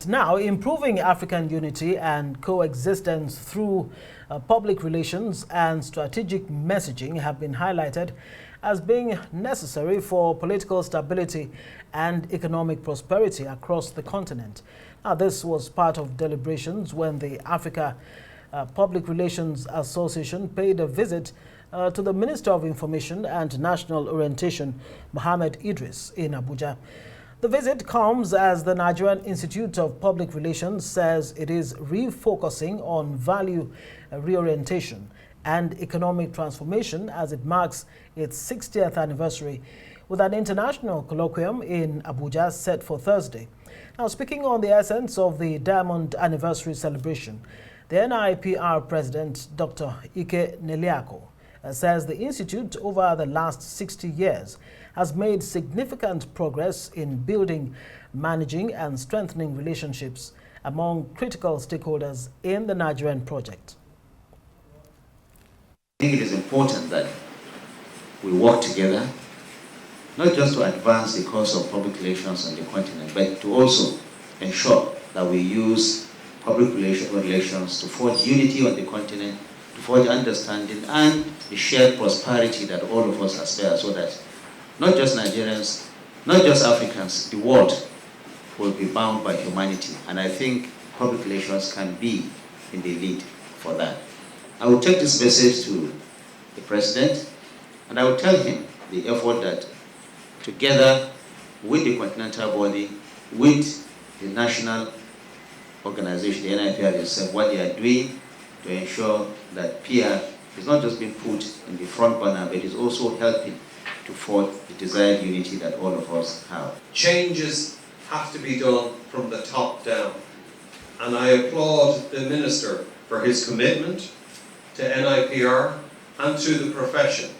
now, improving African unity and coexistence through public relations and strategic messaging have been highlighted as being necessary for political stability and economic prosperity across the continent. Now, this was part of deliberations when the Africa Public Relations Association paid a visit to the Minister of Information and National Orientation, Mohammed Idris, in Abuja. The visit comes as the Nigerian Institute of Public Relations says it is refocusing on value reorientation and economic transformation as it marks its 60th anniversary, with an international colloquium in Abuja set for Thursday. Now, speaking on the essence of the Diamond Anniversary celebration, the NIPR President, Dr. Ike Neliako, says the Institute over the last 60 years has made significant progress in building, managing and strengthening relationships among critical stakeholders in the Nigerian project. I think it is important that we work together, not just to advance the cause of public relations on the continent, but to also ensure that we use public relations to forge unity on the continent, to forge understanding and the shared prosperity that all of us aspire, so that not just Nigerians, not just Africans, the world will be bound by humanity. And I think public relations can be in the lead for that. I will take this message to the President, and I will tell him the effort that together with the continental body, with the national organization, the NIPR itself, what they are doing to ensure that PR is not just being put in the front burner, but is also helping to forge the desired unity that all of us have. Changes have to be done from the top down. And I applaud the Minister for his commitment to NIPR and to the profession,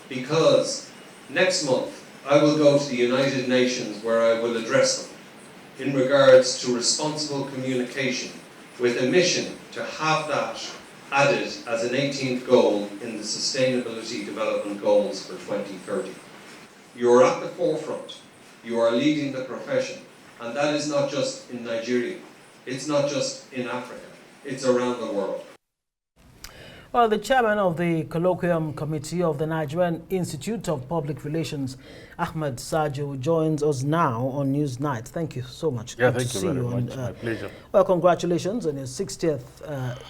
because next month I will go to the United Nations where I will address them in regards to responsible communication, with a mission to have that added as an 18th goal in the Sustainability Development Goals for 2030. You are at the forefront, you are leading the profession, and that is not just in Nigeria, it's not just in Africa, it's around the world. Well, the chairman of the Colloquium Committee of the Nigerian Institute of Public Relations, Ahmed Sajoh, joins us now on Newsnight. Thank you so much. Yeah, thank you very much. My pleasure. Well, congratulations on your 60th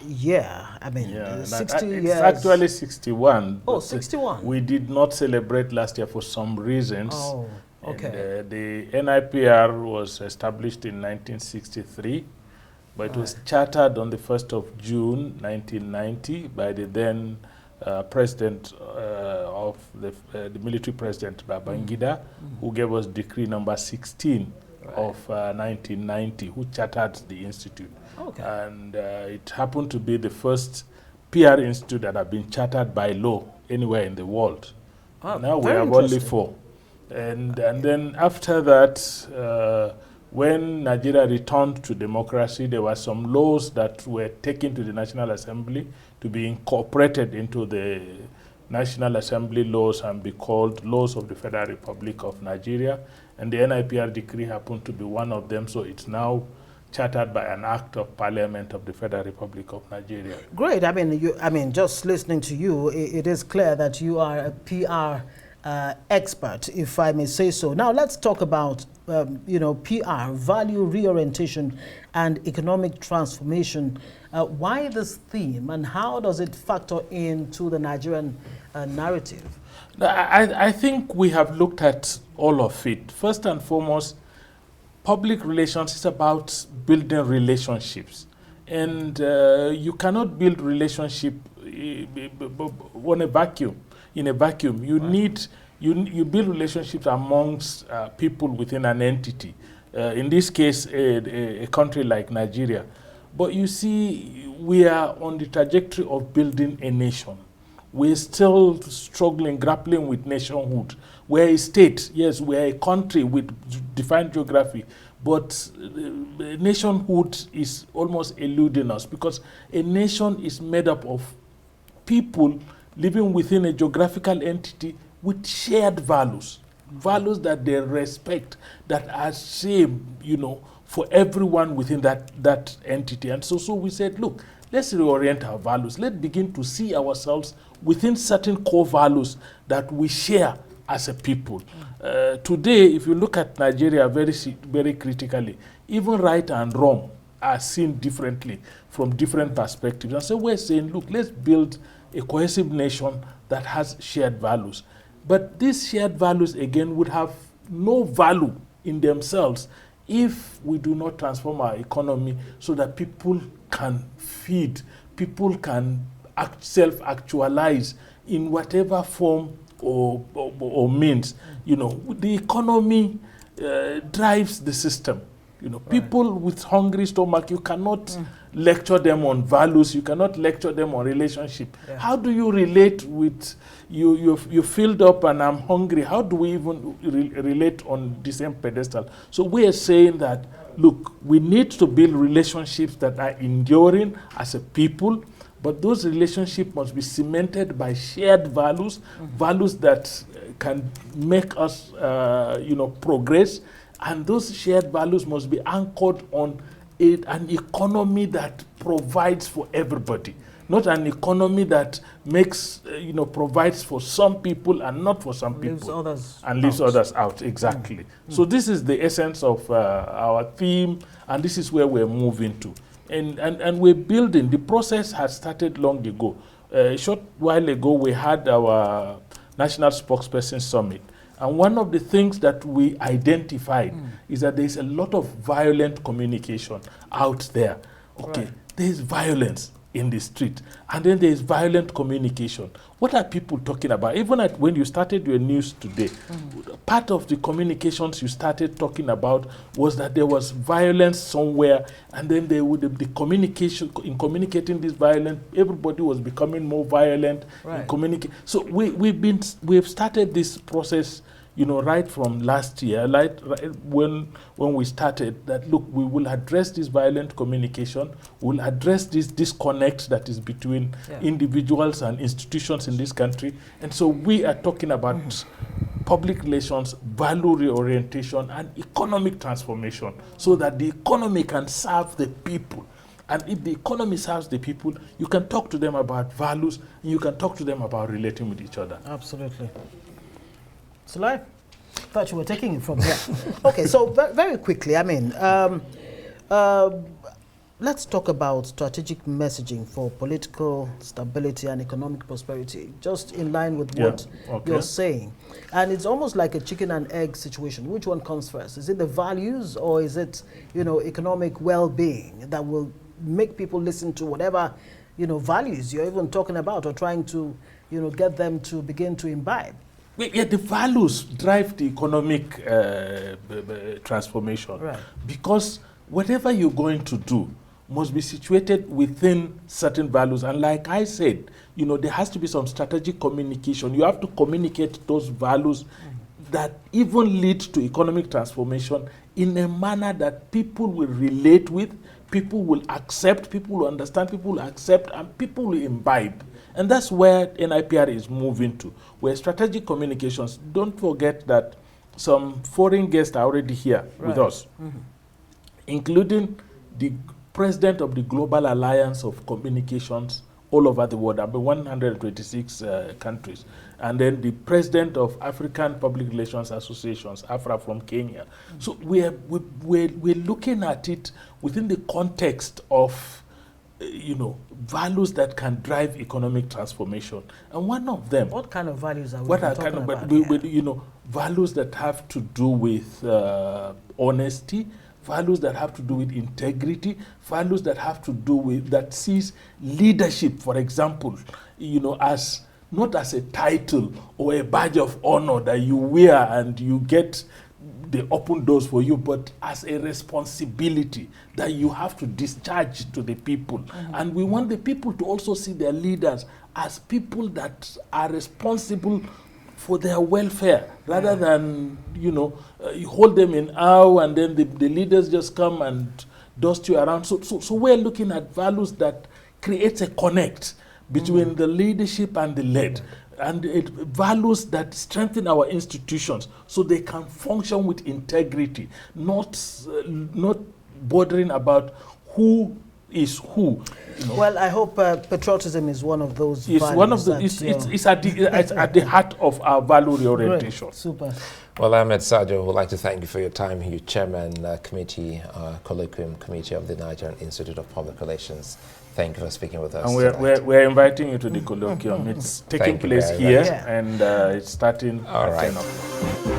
year. I mean, yeah, 60 years. It's actually 61. Oh, 61. We did not celebrate last year for some reasons. Oh, okay. And, the NIPR was established in 1963. But it was chartered on the 1st of June, 1990, by the then president of the military president, Babangida, who gave us decree number 16 of 1990, who chartered the institute. Okay. And it happened to be the first PR institute that had been chartered by law anywhere in the world. Oh, now we have only 4. And then after that, when Nigeria returned to democracy, there were some laws that were taken to the National Assembly to be incorporated into the National Assembly laws and be called Laws of the Federal Republic of Nigeria. And the NIPR decree happened to be one of them, so it's now chartered by an act of Parliament of the Federal Republic of Nigeria. Great. I mean, just listening to you, it is clear that you are a PR expert, if I may say so. Now, let's talk about PR, value reorientation and economic transformation. Why this theme, and how does it factor into the Nigerian narrative? I think we have looked at all of it. First and foremost, public relations is about building relationships. And you cannot build relationship in a vacuum. You need you build relationships amongst people within an entity. In this case, a country like Nigeria. But you see, we are on the trajectory of building a nation. We're still struggling, grappling with nationhood. We're a state, yes, we're a country with defined geography, but nationhood is almost eluding us, because a nation is made up of people living within a geographical entity with shared values, values that they respect, that are same, for everyone within that entity. And so we said, look, let's reorient our values. Let's begin to see ourselves within certain core values that we share as a people. Today, if you look at Nigeria very critically, even right and wrong are seen differently from different perspectives. And so we're saying, look, let's build a cohesive nation that has shared values. But these shared values, again, would have no value in themselves if we do not transform our economy so that people can feed, people can self-actualize in whatever form or means. You know, the economy drives the system. You know, people with hungry stomach, you cannot lecture them on values, you cannot lecture them on relationship. Yeah. How do you relate with, you're filled up and I'm hungry? How do we even relate on the same pedestal? So we are saying that, look, we need to build relationships that are enduring as a people, but those relationships must be cemented by shared values, values that can make us, progress. And those shared values must be anchored on an economy that provides for everybody, not an economy that makes, provides for some people and not for some people. Leaves others out, exactly. So this is the essence of our theme, and this is where we're moving to. And we're building. The process has started long ago. A short while ago, we had our National Spokesperson Summit. And one of the things that we identified is that there's a lot of violent communication out there. Okay, right. There's violence in the street, and then there's violent communication. What are people talking about? Even when you started your news today, part of the communications you started talking about was that there was violence somewhere, and then there would be communication. In communicating this violence, everybody was becoming more violent. Right. So we've started this process, right from last year, when we started, that look, we will address this violent communication, we'll address this disconnect that is between individuals and institutions in this country. And so we are talking about public relations, value reorientation, and economic transformation, so that the economy can serve the people. And if the economy serves the people, you can talk to them about values, and you can talk to them about relating with each other. Absolutely. Sulai, thought you were taking it from here. Okay, so very quickly, I mean, let's talk about strategic messaging for political stability and economic prosperity, just in line with what you're saying. And it's almost like a chicken and egg situation. Which one comes first? Is it the values, or is it, economic well-being that will make people listen to whatever, values you're even talking about, or trying to, get them to begin to imbibe? Yeah, the values drive the economic transformation. Right. Because whatever you're going to do must be situated within certain values. And like I said, there has to be some strategic communication. You have to communicate those values that even lead to economic transformation in a manner that people will relate with, people will accept, people will understand, people will accept, and people will imbibe. And that's where NIPR is moving to, where strategic communications, don't forget that some foreign guests are already here with us, including the president of the Global Alliance of Communications all over the world, about 126 countries, and then the president of African Public Relations Associations, AFRA, from Kenya. So we're looking at it within the context of values that can drive economic transformation. And one of them... What kind of values are we talking about? Values that have to do with honesty, values that have to do with integrity, values that have to do with, that sees leadership, for example, as not as a title or a badge of honor that you wear and you get they open doors for you, but as a responsibility that you have to discharge to the people. And we want the people to also see their leaders as people that are responsible for their welfare, rather than, you hold them in awe and then the leaders just come and dust you around. So we're looking at values that creates a connect between the leadership and the led. And values that strengthen our institutions so they can function with integrity, not bothering about who is who. Well, I hope patriotism is one of those It's values. one of the. It's at the heart of our value orientation. Great. Super. Well, Ahmed, Sajoh, would like to thank you for your time. You Chairman, Colloquium Committee of the Nigerian Institute of Public Relations. Thank you for speaking with us. And we're inviting you to the colloquium. It's taking place here, and it's starting at 10 o'clock.